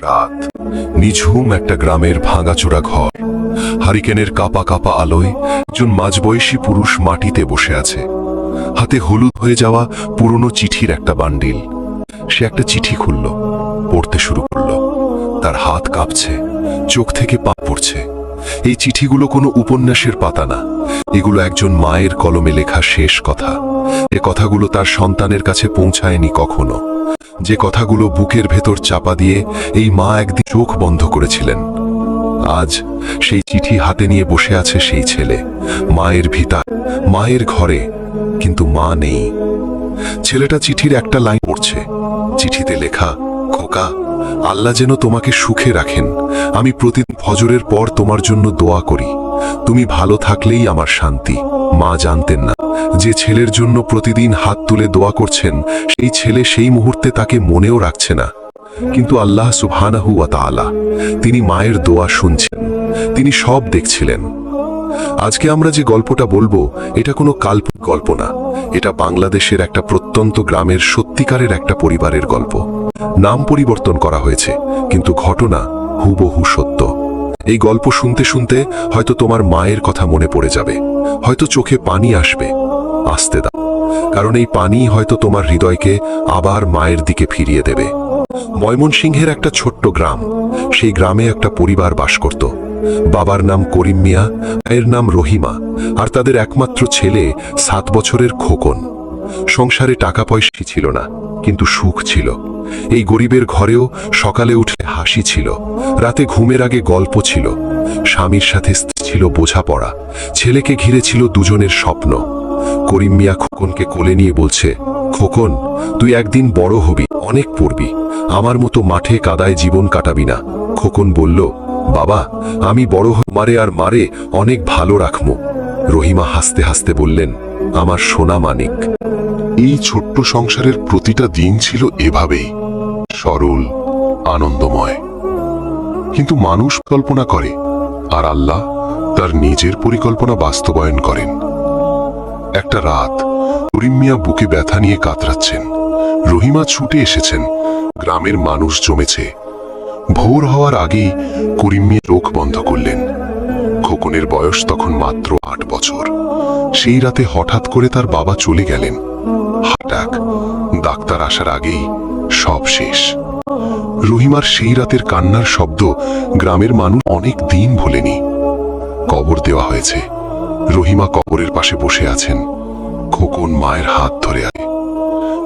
রাত, নিঝুম একটা গ্রামের ভাঙাচোরা ঘর। হারিকেনের কাপা কাপা আলোয় একজন মাঝবয়সী পুরুষ মাটিতে বসে আছে। হাতে হলুদ হয়ে যাওয়া পুরনো চিঠির একটা বান্ডিল। সে একটা চিঠি খুলল, পড়তে শুরু করল। তার হাত কাঁপছে, চোখ থেকে পানি পড়ছে। এই চিঠিগুলো কোনো উপন্যাসের পাতা না, এগুলো একজন মায়ের কলমে লেখা শেষ কথা। এ কথাগুলো তার সন্তানের কাছে পৌঁছায়নি কখনো, যে কথাগুলো বুকের ভেতর চাপা দিয়ে এই মা একদিন চোখ বন্ধ করেছিলেন। আজ সেই চিঠি হাতে নিয়ে বসে আছে সেই ছেলে, মায়ের ভিতর, মায়ের ঘরে, কিন্তু মা নেই। ছেলেটা চিঠির একটা লাইন পড়ছে। চিঠিতে লেখা, খোকা, আল্লাহ যেন তোমাকে সুখে রাখেন। আমি প্রতিদিন ফজরের পর তোমার জন্য দোয়া করি। তুমি ভালো থাকলেই আমার শান্তি। মা জানতেন না যে ছেলের জন্য প্রতিদিন হাত তুলে দোয়া করছেন সেই ছেলে সেই মুহূর্তে তাকে মনেও রাখছে না। কিন্তু আল্লাহ সুবহানাহু ওয়া তাআলা, তিনি মায়ের দোয়া শুনছেন, তিনি সব দেখছিলেন। আজকে আমরা যে গল্পটা বলবো, এটা কোনো কাল্পনিক গল্প না। এটা বাংলাদেশের একটা প্রত্যন্ত গ্রামের সত্যিকারের একটা পরিবারের গল্প। নাম পরিবর্তন করা হয়েছে, কিন্তু ঘটনা হুবহু সত্য। এই গল্প শুনতে শুনতে হয়তো তোমার মায়ের কথা মনে পড়ে যাবে, হয়তো চোখে পানি আসবে। আসতে দাও, কারণ এই পানি হয়তো তোমার হৃদয়কে আবার মায়ের দিকে ফিরিয়ে দেবে। ময়মনসিংহের একটা ছোট্ট গ্রাম। সেই গ্রামে একটা পরিবার বাস করত। বাবার নাম করিম মিয়া, মায়ের নাম রহিমা, আর তাদের একমাত্র ছেলে 7 বছরের খোকন। সংসারে টাকা পয়সা ছিল না, কিন্তু সুখ ছিল। এই গরিবের ঘরেও সকালে উঠে হাসি ছিল, রাতে ঘুমের আগে গল্প ছিল। স্বামীর সাথে স্ত্রী ছিল বোঝাপড়া, ছেলেকে ঘিরে ছিল দুজনের স্বপ্ন। করিম মিয়া খোকনকে কোলে নিয়ে বলছে, খোকন, তুই একদিন বড় হবি, অনেক পড়বি, আমার মতো মাঠে কাদায় জীবন কাটাবি না। খোকন বলল, বাবা, আমি বড় মারে আর মারে অনেক ভালো রাখবো। রহিমা হাসতে হাসতে বললেন, আমার সোনা মানিক। এই ছোট্ট সংসারের প্রতিটা দিন ছিল এভাবেই সরল, আনন্দময়। কিন্তু মানুষ কল্পনা করে, আর আল্লাহ তার নিজের পরিকল্পনা বাস্তবায়ন করেন। একটা রাত, করিম মিয়া বুকে ব্যথা নিয়ে কাতরাচ্ছেন। রহিমা ছুটে এসেছেন। গ্রামের মানুষ জমেছে। ভোর হওয়ার আগেই করিম মিয়া চোখ বন্ধ করলেন। খোকনের বয়স তখন মাত্র 8 বছর। সেই রাতে হঠাৎ করে তার বাবা চলে গেলেন। হার্ট, ডাক্তার আসার আগেই সব শেষ। রহিমার সেই রাতের কান্নার শব্দ গ্রামের মানুষ অনেক দিন ভোলেনি। কবর দেওয়া হয়েছে। রহিমা কবরের পাশে বসে আছেন। খোকন মায়ের হাত ধরে আছে।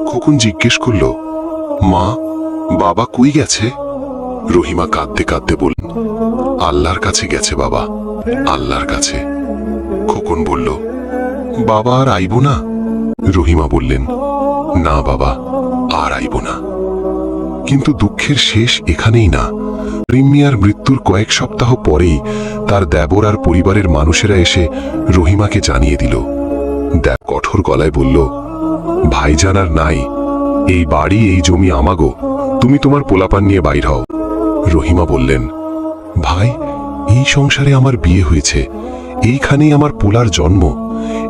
খোকন জিজ্ঞেস করল, মা, বাবা কই গেছে? রহিমা কাঁদতে কাঁদতে বললেন, আল্লাহর কাছে গেছে বাবা, আল্লাহর কাছে। খোকন বলল, বাবা আর আইব না? রহিমা বললেন, না বাবা, আর আইব না। কিন্তু দুঃখের শেষ এখানেই না। করিম মিয়ার মৃত্যুর কয়েক সপ্তাহ পরেই তার দেবর আর পরিবারের মানুষেরা এসে রহিমাকে জানিয়ে দিল। দেব কঠোর গলায় বলল, ভাইজান আর নাই, এই বাড়ি এই জমি আমাগো, তুমি তোমার পোলাপান নিয়ে বাইর হও। রহিমা বললেন, ভাই, এই সংসারে আমার বিয়ে হয়েছে, এইখানেই আমার পোলার জন্ম,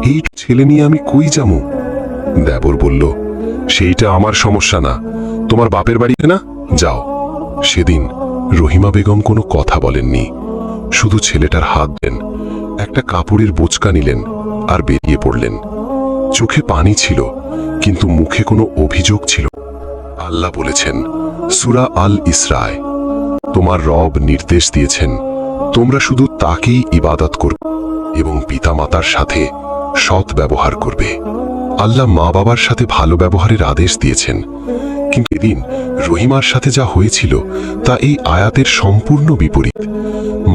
এই ছেলে নিয়ে আমি কই যামু? দেবর বলল, সেইটা আমার সমস্যা না, তোমার বাপের বাড়িতে না, যাও। সেদিন রহিমা বেগম কোনো কথা বলেননি, শুধু ছেলেটার হাত দেন, একটা কাপড়ের বোঁচকা নিলেন আর বেরিয়ে পড়লেন। চোখে পানি ছিল, কিন্তু মুখে কোনো অভিযোগ ছিল। আল্লাহ বলেছেন সূরা আল ইসরায়, তোমার রব নির্দেশ দিয়েছেন তোমরা শুধু তাকেই ইবাদত করবে এবং পিতামাতার সাথে সৎ ব্যবহার করবে। আল্লাহ মা বাবার সাথে ভালো ব্যবহারের আদেশ দিয়েছেন। কিন্তু এদিন রহিমার সাথে যা হয়েছিল তা এই আয়াতের সম্পূর্ণ বিপরীত।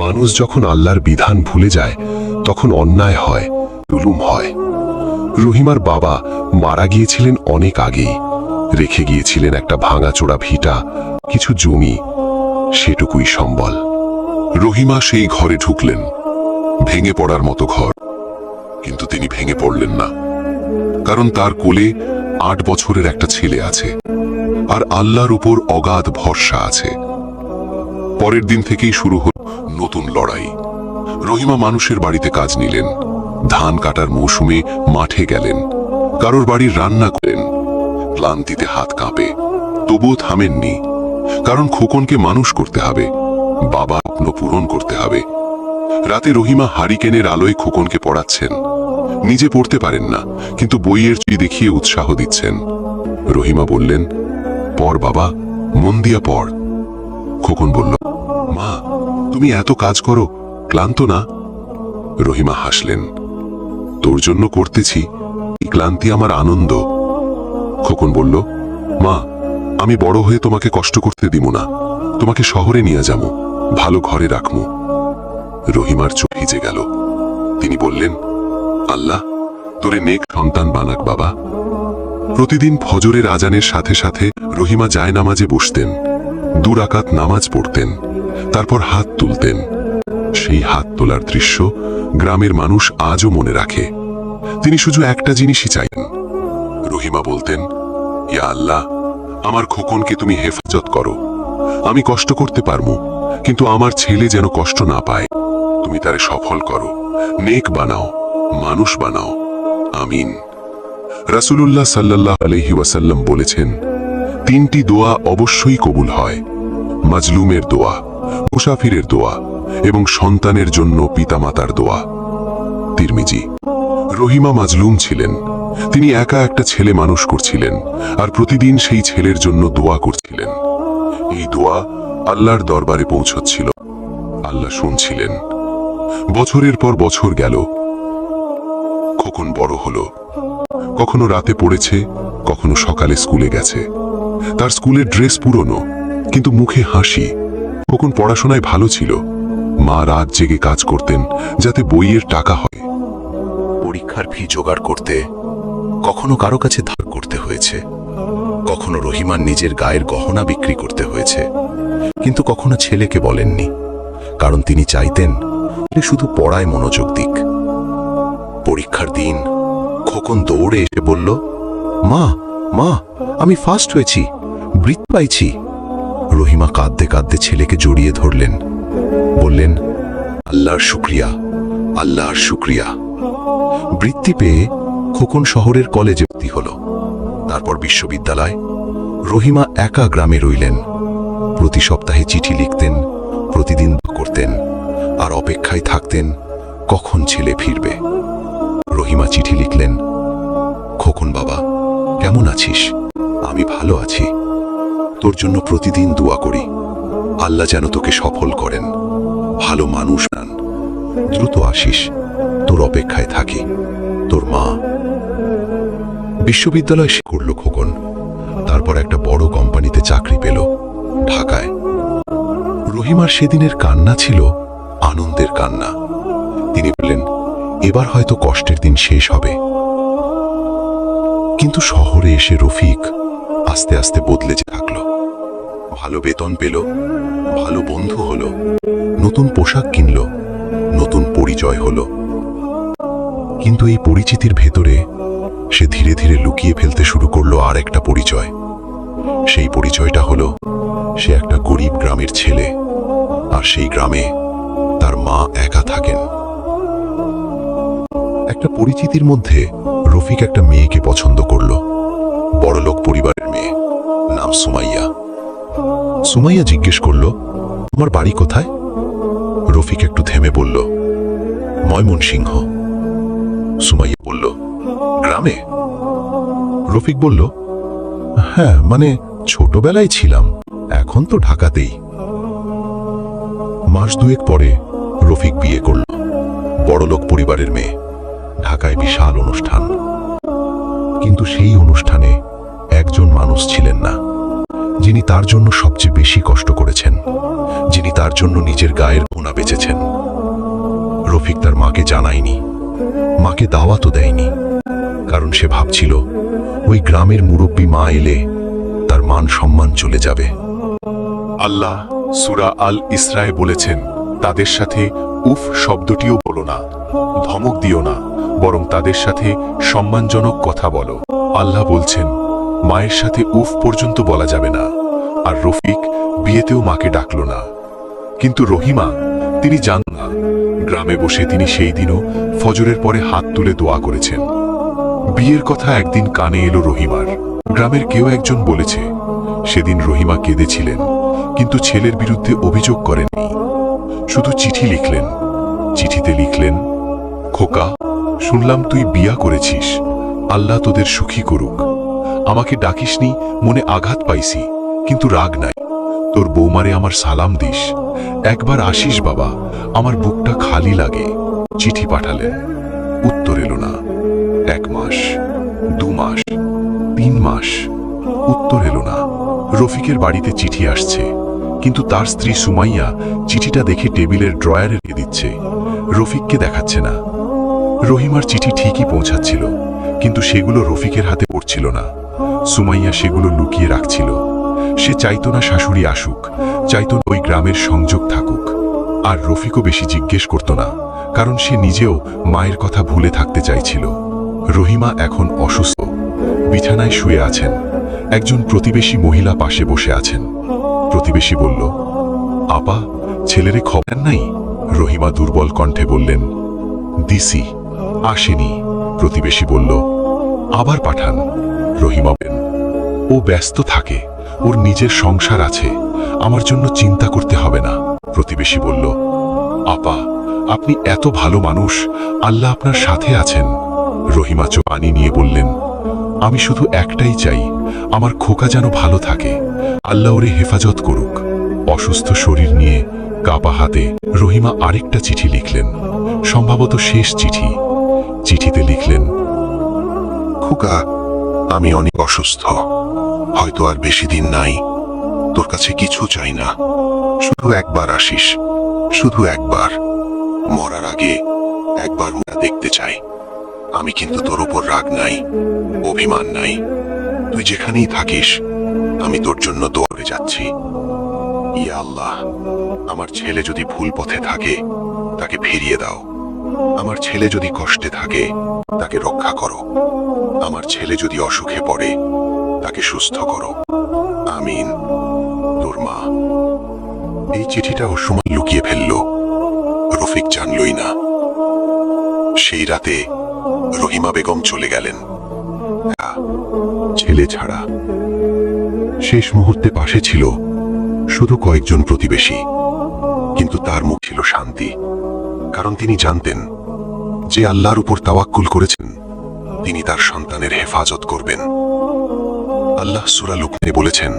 মানুষ যখন আল্লাহর বিধান ভুলে যায় তখন অন্যায় হয়, জুলুম হয়। রহিমার বাবা মারা গিয়েছিলেন অনেক আগেই, রেখে গিয়েছিলেন একটা ভাঙাচোরা ভিটা, কিছু জমি, সেটুকুই সম্বল। রহিমা সেই ঘরে ঢুকলেন, ভেঙে পড়ার মতো ঘর। কিন্তু তিনি ভেঙে পড়লেন না, কারণ তার কোলে 8 বছরের একটা ছেলে আছে, আর আল্লাহর উপর অগাধ ভরসা আছে। পরের দিন থেকেই শুরু হল নতুন লড়াই। রহিমা মানুষের বাড়িতে কাজ নিলেন, ধান কাটার মৌসুমে মাঠে গেলেন, কারোর বাড়ির রান্না করেন। ক্লান্তিতে হাত কাঁপে, তবুও থামেননি। কারণ খোকনকে মানুষ করতে হবে, বাবা স্বপ্ন পূরণ করতে হবে। রাতে রহিমা হারিকেনের আলোয় খোকনকে পড়াচ্ছেন। নিজে পড়তে পারেন না, কিন্তু বইয়ের ছবি দেখিয়ে উৎসাহ দিচ্ছেন। রহিমা বললেন, পড় বাবা, মন দিয়া পড়। খোকন বলল, মা তুমি এত কাজ করো, ক্লান্ত না? রহিমা হাসলেন, তোর জন্য করতেছি, এই ক্লান্তি আমার আনন্দ। খোকন বলল, মা আমি বড় হয়ে তোমাকে কষ্ট করতে দিব না, তোমাকে শহরে নিয়ে যাবো, ভালো ঘরে রাখবো। রহিমার চোখ ভিজে গেল। তিনি বললেন, আল্লাহ তোরে নেক সন্তান বানাক বাবা। প্রতিদিন ফজরের আজানের সাথে সাথে রহিমা জায়নামাজে বসতেন, 2 রাকাত নামাজ পড়তেন, তারপর হাত তুলতেন। সেই হাত তোলার দৃশ্য গ্রামের মানুষ আজও মনে রাখে। তিনি শুধু একটা জিনিসই চাইতেন। রহিমা বলতেন, ইয়া আল্লাহ আমার খোকনকে তুমি হেফাজত করো, আমি কষ্ট করতে পারবো, কিন্তু আমার ছেলে যেন কষ্ট না পায়। তুমি তারে সফল করো, নেক বানাও, মানুষ বানাও, আমিন। রাসূলুল্লাহ সাল্লাল্লাহু আলাইহি ওয়াসাল্লাম বলেছেন, 3টি দোয়া অবশ্যই কবুল হয়, মাজলুমের দোয়া, মুসাফিরের দোয়া এবং সন্তানের জন্য পিতামাতার দোয়া। তিরমিজি। রহিমা মাজলুম ছিলেন। তিনি একা একটা ছেলে মানুষ করছিলেন, আর প্রতিদিন সেই ছেলের জন্য দোয়া করছিলেন। এই দোয়া আল্লাহর দরবারে পৌঁছচ্ছিল, আল্লাহ শুনছিলেন। বছরের পর বছর গেল। খোকন বড় হলো, কখনো রাতে পড়েছে, কখনো সকালে স্কুলে গেছে। তার স্কুলের ড্রেস পুরনো, কিন্তু মুখে হাসি। খোকন পড়াশোনায় ভালো ছিল। মা রাত জেগে কাজ করতেন যাতে বইয়ের টাকা হয়। পরীক্ষার ফি জোগাড় করতে কখনো কারো কাছে ধার করতে হয়েছে, কখনো রহিমার নিজের গায়ের গহনা বিক্রি করতে হয়েছে, কিন্তু কখনো ছেলেকে বলেননি, কারণ তিনি চাইতেন সে শুধু পড়ায় মনোযোগ দিক। পরীক্ষার দিন খোকন দৌড়ে এসে বলল, মা মা আমি ফার্স্ট হয়েছি, বৃত্তি পাইছি। রহিমা কাঁদতে কাঁদতে ছেলেকে জড়িয়ে ধরলেন, বললেন, আল্লাহর শুকরিয়া, আল্লাহর শুকরিয়া। বৃত্তি পেয়ে খোকন শহরের কলেজে ভর্তি হল, তারপর বিশ্ববিদ্যালয়। রহিমা একা গ্রামে রইলেন। প্রতি সপ্তাহে চিঠি লিখতেন, প্রতিদিন দোয়া করতেন, আর অপেক্ষায় থাকতেন কখন ছেলে ফিরবে। রহিমা চিঠি লিখলেন, খোকন বাবা কেমন আছিস? আমি ভালো আছি, তোর জন্য প্রতিদিন দোয়া করি, আল্লাহ যেন তোকে সফল করেন, ভালো মানুষ নান, দ্রুত আসিস, তোর অপেক্ষায় থাকি, তোর মা। বিশ্ববিদ্যালয় শেষ করল খোকন, তারপর একটা বড় কোম্পানিতে চাকরি পেল ঢাকায়। রহিমার সেদিনের কান্না ছিল আনন্দের কান্না। তিনি বললেন, এবার হয়তো কষ্টের দিন শেষ হবে। কিন্তু শহরে এসে রফিক আস্তে আস্তে বদলে থাকলো। ভালো বেতন পেল, ভালো বন্ধু হলো, নতুন পোশাক কিনল, নতুন পরিচয় হলো। কিন্তু এই পরিচিতির ভেতরে সে ধীরে ধীরে লুকিয়ে ফেলতে শুরু করলো আর একটা পরিচয়। সেই পরিচয়টা হলো সে একটা গরিব গ্রামের ছেলে, আর সেই গ্রামে তার মা একা থাকেন। একটা পরিচিতির মধ্যে রফিক একটা মেয়েকে পছন্দ করলো, বড়লোক পরিবারের মেয়ে, নাম সুমাইয়া। সুমাইয়া জিজ্ঞেস করলো, তোমার বাড়ি কোথায়? রফিক একটু থেমে বলল, ময়মনসিংহ। সুমাইয়া বলল, গ্রামে? রফিক বলল, হ্যাঁ মানে ছোটবেলায় ছিলাম, এখন তো ঢাকাতেই। মাস 2 পরে রফিক বিয়ে করল, বড়লোক পরিবারের মেয়ে, ঢাকায় বিশাল অনুষ্ঠান। কিন্তু সেই অনুষ্ঠানে একজন মানুষ ছিলেন না, যিনি তার জন্য সবচেয়ে বেশি কষ্ট করেছেন, যিনি তার জন্য নিজের গায়ের গোনা বেচেছেন। রফিক তার মাকে জানায়নি, মাকে দাওয়াতও দেয়নি, কারণ সে ভাবছিল ওই গ্রামের মুরব্বী মা এলে তার মান সম্মান চলে যাবে। আল্লাহ সূরা আল ইসরায়ে বলেছেন, তাদের সাথে উফ শব্দটিও বলো না, ধমক দিও না, বরং তাদের সাথে সম্মানজনক কথা বলো। আল্লাহ বলছেন, মায়ের সাথে উফ পর্যন্ত বলা যাবে না। আর রফিক বিয়েতেও মাকে ডাকল না। কিন্তু রহিমা, তিনি জানেন না, গ্রামে বসে তিনি সেই দিনও ফজরের পরে হাত তুলে দোয়া করেছেন। বিয়ের কথা একদিন কানে এলো রহিমার। গ্রামের কেউ একজন বলেছে, সেদিন রহিমা কেঁদেছিলেন। কিন্তু ছেলের বিরুদ্ধে অভিযোগ করেননি। শুধু চিঠি লিখলেন। চিঠিতে লিখলেন, খোকা, শুনলাম তুই বিয়া করেছিস, আল্লাহ তোদের সুখী করুক। আমাকে ডাকিসনি, মনে আঘাত পাইছি, কিন্তু রাগ নাই। তোর বৌমারে আমার সালাম দিস। একবার আসিস বাবা, আমার বুকটা খালি লাগে। চিঠি পাঠালেন, উত্তর এলো না। 1 মাস, 2 মাস, 3 মাস, উত্তর এলো না। রফিকের বাড়িতে চিঠি আসছে, কিন্তু তার স্ত্রী সুমাইয়া চিঠিটা দেখে টেবিলের ড্রয়ারে রেখে দিচ্ছে, রফিককে দেখাচ্ছে না। রহিমার চিঠি ঠিকই পৌঁছাচ্ছিল, কিন্তু সেগুলো রফিকের হাতে পড়ছিল না। সুমাইয়া সেগুলো লুকিয়ে রাখছিল। সে চাইতো না শাশুড়ি আসুক, চাইতো ওই গ্রামের সংযোগ থাকুক। আর রফিকও বেশি জিজ্ঞেস করত না, কারণ সে নিজেও মায়ের কথা ভুলে থাকতে চাইছিল। রহিমা এখন অসুস্থ, বিছানায় শুয়ে আছেন। একজন প্রতিবেশী মহিলা পাশে বসে আছেন। প্রতিবেশী বলল, আপা, ছেলেরে খবর নাই? রহিমা দুর্বল কণ্ঠে বললেন, দিসি, আসেনি। প্রতিবেশী বলল, আবার পাঠান। রহিমা বলেন, ও ব্যস্ত থাকে, ওর নিজের সংসার আছে, আমার জন্য চিন্তা করতে হবে না। প্রতিবেশী বলল, আপা, আপনি এত ভালো মানুষ, আল্লাহ আপনার সাথে আছেন। রহিমা চোখ পানি নিয়ে বললেন, আমি শুধু একটাই চাই, আমার খোকা যেন ভালো থাকে, আল্লাহ ওরে হেফাজত করুক। অসুস্থ শরীর নিয়ে কাপা হাতে রহিমা আরেকটা চিঠি লিখলেন, সম্ভবত শেষ চিঠি। চিঠিতে লিখলেন, খোকা, আমি অনেক অসুস্থ, হয়তো আর বেশি দিন নাই। তোর কাছে কিছু চাই না, শুধু একবার আসিস, শুধু একবার। মরার আগে একবার মুখ দেখতে চাই। আমি কিন্তু তোর উপর রাগ নাই, অভিমান নাই। তুই যেখানেই থাকিস, আমি তোর জন্য দোয়া করে যাচ্ছি। ইয়া আল্লাহ, আমার ছেলে যদি ভুল পথে থাকে, তাকে ফিরিয়ে দাও। আমার ছেলে যদি কষ্টে থাকে, তাকে রক্ষা করো। আমার ছেলে যদি অসুখে পড়ে, তাকে সুস্থ করো। আমিন। তোর মা। এই চিঠিটা ওর সময় লুকিয়ে ফেলল, রফিক জানলই না। সেই রাতে রহিমা বেগম চলে গেলেন, ছেলে ছাড়া। শেষ মুহূর্তে পাশে ছিল শুধু কয়েকজন প্রতিবেশী, কিন্তু তার মুখ ছিল শান্তি, কারণ তিনি জানতেন যে আল্লাহর উপর তাওয়াক্কুল করেছেন, তিনি তার সন্তানের হেফাজত করবেন। আল্লাহ সূরা লুকমানে বলেছেন,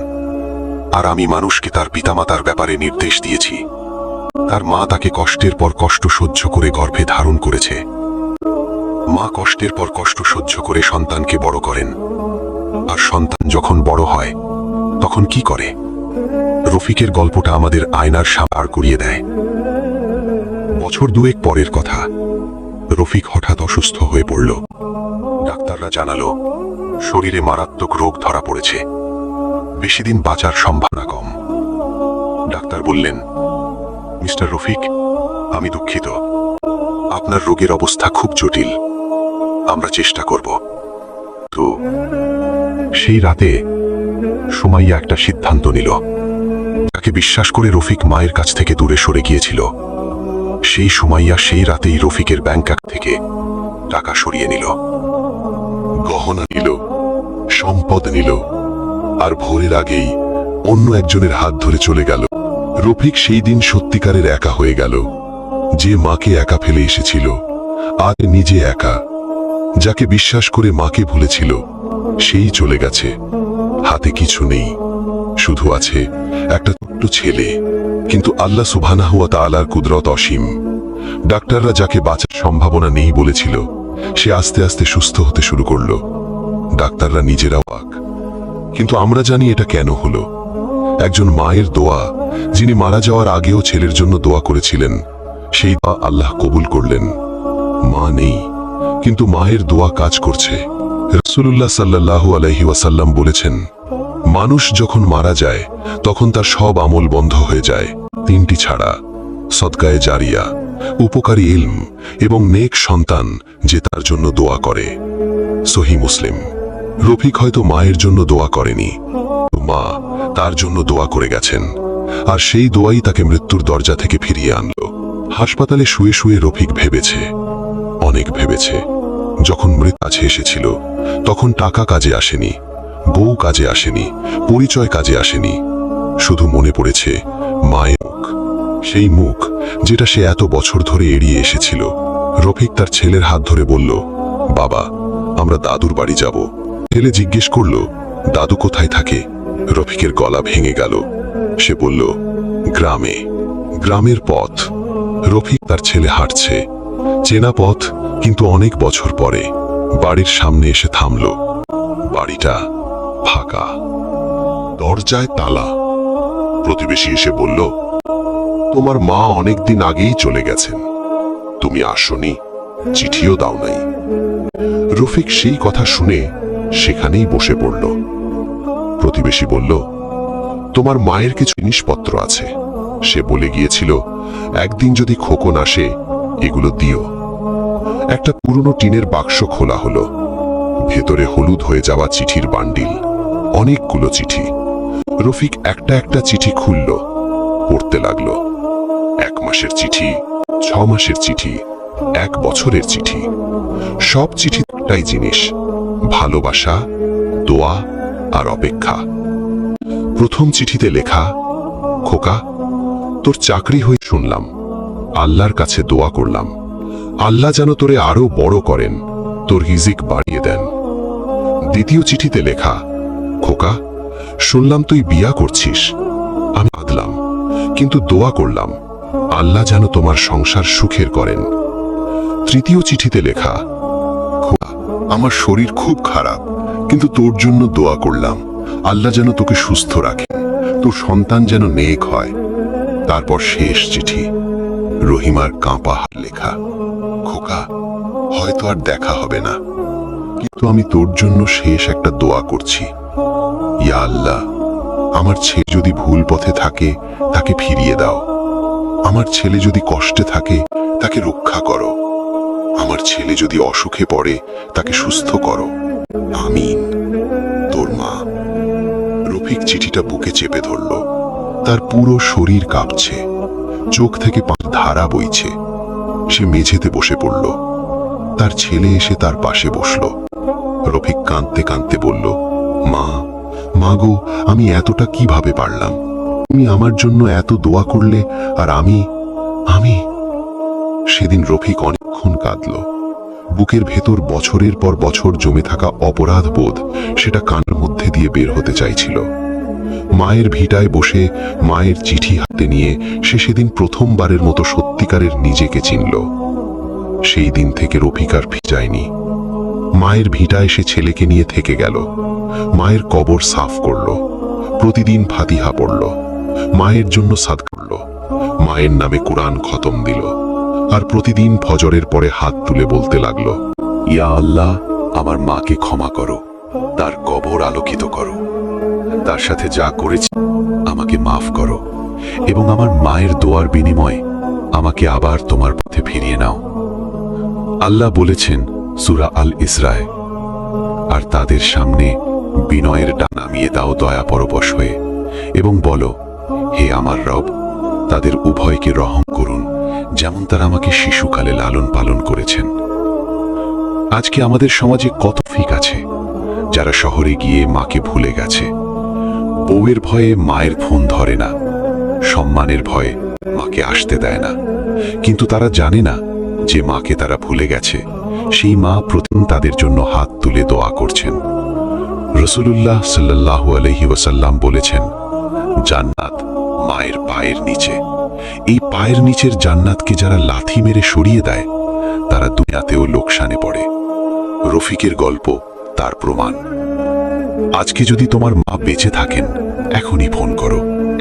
আর আমি মানুষকে তার পিতামাতার ব্যাপারে নির্দেশ দিয়েছি। তার মা তাকে কষ্টের পর কষ্ট সহ্য করে গর্ভে ধারণ করেছে। মা কষ্টের পর কষ্ট সহ্য করে সন্তানকে বড় করেন, আর সন্তান যখন বড় হয় তখন কি করে? রফিকের গল্পটা আমাদের আয়নার সামনে দাঁড় করিয়ে দেয়। বছর 2 পরের কথা, রফিক হঠাৎ অসুস্থ হয়ে পড়ল। ডাক্তাররা জানালো শরীরে মারাত্মক রোগ ধরা পড়েছে, বেশি দিন বাঁচার সম্ভাবনা কম। ডাক্তার বললেন, মিস্টার রফিক, আমি দুঃখিত, আপনার রোগের অবস্থা খুব জটিল, আমরা চেষ্টা করব। তো সেই রাতে সুমাইয়া একটা সিদ্ধান্ত নিল। তাকে বিশ্বাস করে রফিক মায়ের কাছ থেকে দূরে সরে গিয়েছিল। সেই সুমাইয়া সেই রাতেই রফিকের ব্যাংক অ্যাকাউন্ট থেকে টাকা সরিয়ে নিল, গহনা নিল, সম্পদ নিল, আর ভোরের আগেই অন্য একজনের হাত ধরে চলে গেল। রফিক সেই দিন সত্যিকারের একা হয়ে গেল। যে মাকে একা ফেলে এসেছিল, আর নিজে একা। যাকে বিশ্বাস করে মাকে ভুলেছিল, সেই চলে গেছে। হাতে কিছু নেই, শুধু আছে একটা ছোট্ট ছেলে। কিন্তু আল্লাহ সুবহানাহু ওয়া তাআলার কুদরত অসীম। ডাক্তাররা যাকে বাঁচার সম্ভাবনা নেই বলেছিল, সে আস্তে আস্তে সুস্থ হতে শুরু করলো। ডাক্তাররা নিজেরাও অবাক, কিন্তু আমরা জানি এটা কেন হলো। একজন মায়ের দোয়া, যিনি মারা যাওয়ার আগেও ছেলের জন্য দোয়া করেছিলেন, সেই দোয়া আল্লাহ কবুল করলেন। মা নেই, কিন্তু মায়ের দোয়া কাজ করছে। রাসূলুল্লাহ সাল্লাল্লাহু আলাইহি ওয়াসাল্লাম বলেছেন, মানুষ যখন মারা যায় তখন তার সব আমল বন্ধ হয়ে যায়, 3টি ছাড়া: সদকায়ে জারিয়া, উপকারী ইলম, এবং নেক সন্তান যে তার জন্য দোয়া করে। সহিহ মুসলিম। রফিক হয়তো মায়ের জন্য দোয়া করেনি, মা তার জন্য দোয়া করে গেছেন, আর সেই দোয়াই তাকে মৃত্যুর দরজা থেকে ফিরিয়ে আনলো। হাসপাতালে শুয়ে শুয়ে রফিক ভেবেছে, অনেক ভেবেছে। যখন মৃত্যু কাছে এসেছিল, তখন টাকা কাজে আসেনি, বউ কাজে আসেনি, পরিচয় কাজে আসেনি। শুধু মনে পড়েছে মায়ের মুখ, সেই মুখ যেটা সে এত বছর ধরে এড়িয়ে এসেছিল। রফিক তার ছেলের হাত ধরে বলল, বাবা, আমরা দাদুর বাড়ি যাব। ছেলে জিজ্ঞেস করল, দাদু কোথায় থাকে? রফিকের গলা ভেঙে গেল। সে বলল, গ্রামে, গ্রামের পথ। রফিক তার ছেলে হাঁটছে, চেনা পথ, কিন্তু অনেক বছর পরে। বাড়ির সামনে এসে থামল। বাড়িটা ফাঁকা, দরজায় তালা। প্রতিবেশী এসে বলল, তোমার মা অনেকদিন আগেই চলে গেছেন, তুমি আসনি, চিঠিও দাও নাই। রফিক সেই কথা শুনে সেখানেই বসে পড়ল। প্রতিবেশী বলল, তোমার মায়ের কিছু জিনিসপত্র আছে, সে বলে গিয়েছিল একদিন যদি খোকন আসে এগুলো দিও। একটা পুরনো টিনের বাক্স খোলা হলো। ভেতরে হলুদ হয়ে যাওয়া চিঠির বান্ডিল, অনেকগুলো চিঠি। রফিক একটা একটা চিঠি খুলল, পড়তে লাগলো। 1 মাসের চিঠি, 6 মাসের চিঠি, 1 বছরের চিঠি। সব চিঠি একটাই জিনিস, ভালোবাসা, দোয়া আর অপেক্ষা। প্রথম চিঠিতে লেখা, খোকা, তোর চাকরি হয়ে শুনলাম, আল্লাহর কাছে দোয়া করলাম, আল্লাহ যেন তোরে আরো বড় করেন, তোর রিজিক বাড়িয়ে দেন। দ্বিতীয় চিঠিতে লেখা, খোকা, শুনলাম তুই বিয়া করছিস, আমি কাঁদলাম, কিন্তু দোয়া করলাম আল্লাহ যেন তোমার সংসার সুখের করেন। তৃতীয় চিঠিতে লেখা, খোকা, আমার শরীর খুব খারাপ, কিন্তু তোর জন্য দোয়া করলাম আল্লাহ যেন তোকে সুস্থ রাখেন, তোর সন্তান যেন নেক হয়। তারপর শেষ চিঠি, রহিমার কাঁপা হাত লেখা, খোকা, হয়তো আর দেখা হবে না, কিন্তু আমি তোর জন্য শেষ একটা দোয়া করছি। ইয়া আল্লাহ, আমার ছেলে যদি ভুল পথে থাকে তাকে ফিরিয়ে দাও, আমার ছেলে যদি কষ্টে থাকে তাকে রক্ষা করো, আমার ছেলে যদি অসুখে পড়ে তাকে সুস্থ করো, আমিন, তোর মা। রফিক চিঠিটা বুকে চেপে ধরল। তার পুরো শরীর কাঁপছে, চোখ থেকে পানির ধারা বইছে। সে মেঝেতে বসে পড়ল। তার ছেলে এসে তার পাশে বসল। রফিক কাঁদতে কাঁদতে বলল, মা, মা গো, আমি এতটা কিভাবে পারলাম? তুমি আমার জন্য এত দোয়া করলে, আর আমি। সেদিন রফিক অনেকক্ষণ কাঁদল। বুকের ভেতর বছরের পর বছর জমে থাকা অপরাধ বোধ সেটা কানের মধ্যে দিয়ে বের হতে চাইছিল। মায়ের ভিটায় বসে মায়ের চিঠি হাতে নিয়ে সে সেদিন প্রথমবারের মতো সত্যিকারের নিজেকে চিনল। সেই দিন থেকে রফিক আর ভিজায়নি। মায়ের ভিটায় সে ছেলেকে নিয়ে থেকে গেল। মায়ের কবর সাফ করল, প্রতিদিন ফাতিহা পড়ল, মায়ের জন্য সাদ করল, মায়ের নামে কোরআন খতম দিল, আর প্রতিদিন ফজরের পরে হাত তুলে বলতে লাগলো, ইয়া আল্লাহ, আমার মাকে ক্ষমা করো, তার কবর আলোকিত করো, তার সাথে যা করেছি আমাকে মাফ করো, এবং আমার মায়ের দোয়ার বিনিময়ে আমাকে আবার তোমার পথে ফিরিয়ে নাও। আল্লাহ বলেছেন সূরা আল ইসরায়, আর তাদের সামনে বিনয়ের ডানা নামিয়ে দাও দয়া পরবশ হয়ে, এবং বলো, হে আমার রব, তাদের উভয়কে রহম করুন, যেমন তারা আমাকে শিশুকালে লালন পালন করেছেন। আজকে আমাদের সমাজে কত ফিক আছে যারা শহরে গিয়ে মাকে ভুলে গেছে। বউয়ের ভয়ে মায়ের ফোন ধরে না, সম্মানের ভয়ে মাকে আসতে দেয় না, কিন্তু তারা জানে না যে মাকে তারা ভুলে গেছে সেই মা প্রতিদিন তাদের জন্য হাত তুলে দোয়া করছেন। রাসূলুল্লাহ সাল্লাল্লাহু আলাইহি ওয়াসাল্লাম বলেছেন, জান্নাত মায়ের পায়ের নিচে। এই পায়ের নিচের জান্নাতকে যারা লাথি মেরে সরিয়ে দেয় তারা দুনিয়াতেও লোকসানে পড়ে। রফিকের গল্প তার প্রমাণ। আজকে যদি তোমার মা বেঁচে থাকেন, এখনই ফোন করো,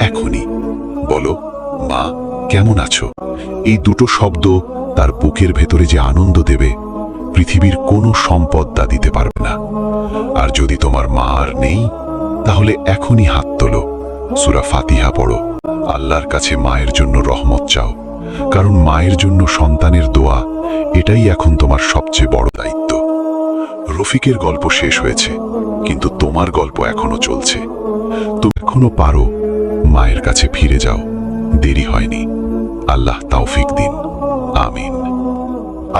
এখনই বলো, মা কেমন আছো? এই দুটো শব্দ তার বুকের ভেতরে যে আনন্দ দেবে পৃথিবীর কোনো সম্পদ তা দিতে পারবে না। আর যদি তোমার মা আর নেই, তাহলে এখনই হাত তোলো, সূরা ফাতিহা পড়ো, আল্লাহর কাছে মায়ের জন্য রহমত চাও, কারণ মায়ের জন্য সন্তানের দোয়া এটাই এখন তোমার সবচেয়ে বড় দায়িত্ব। রফিকের গল্প শেষ হয়েছে, কিন্তু তোমার গল্প এখনো চলছে। তুমি এখনো পারো, মায়ের কাছে ফিরে যাও, দেরি হয়নি। আল্লাহ তৌফিক দিন, আমিন।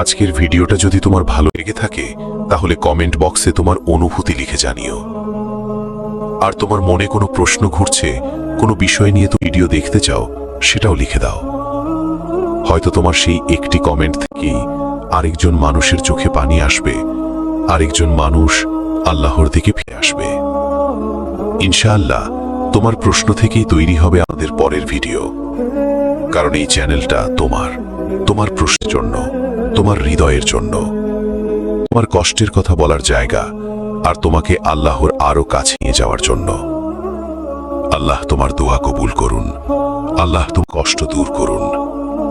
আজকের ভিডিওটা যদি তোমার ভালো লেগে থাকে তাহলে কমেন্ট বক্সে তোমার অনুভূতি লিখে জানিও। আর তোমার মনে কোনো প্রশ্ন ঘুরছে কোনো বিষয় নিয়ে তো ভিডিও দেখতে চাও, সেটাও লিখে দাও। হয়তো তোমার সেই একটি কমেন্ট থেকেই আরেকজন মানুষের চোখে পানি আসবে, আরেকজন মানুষ আল্লাহর দিকে ফিরে আসবে। ইনশাআল্লাহ তোমার প্রশ্ন থেকেই তৈরি হবে আমাদের পরের ভিডিও, কারণ এই চ্যানেলটা তোমার প্রশ্নের জন্য, তোমার হৃদয়ের জন্য, তোমার কষ্টের কথা বলার জায়গা, আর তোমাকে আল্লাহর আরো কাছে নিয়ে যাওয়ার জন্য। আল্লাহ তোমার দোয়া কবুল করুন, আল্লাহ তোমার কষ্ট দূর করুন।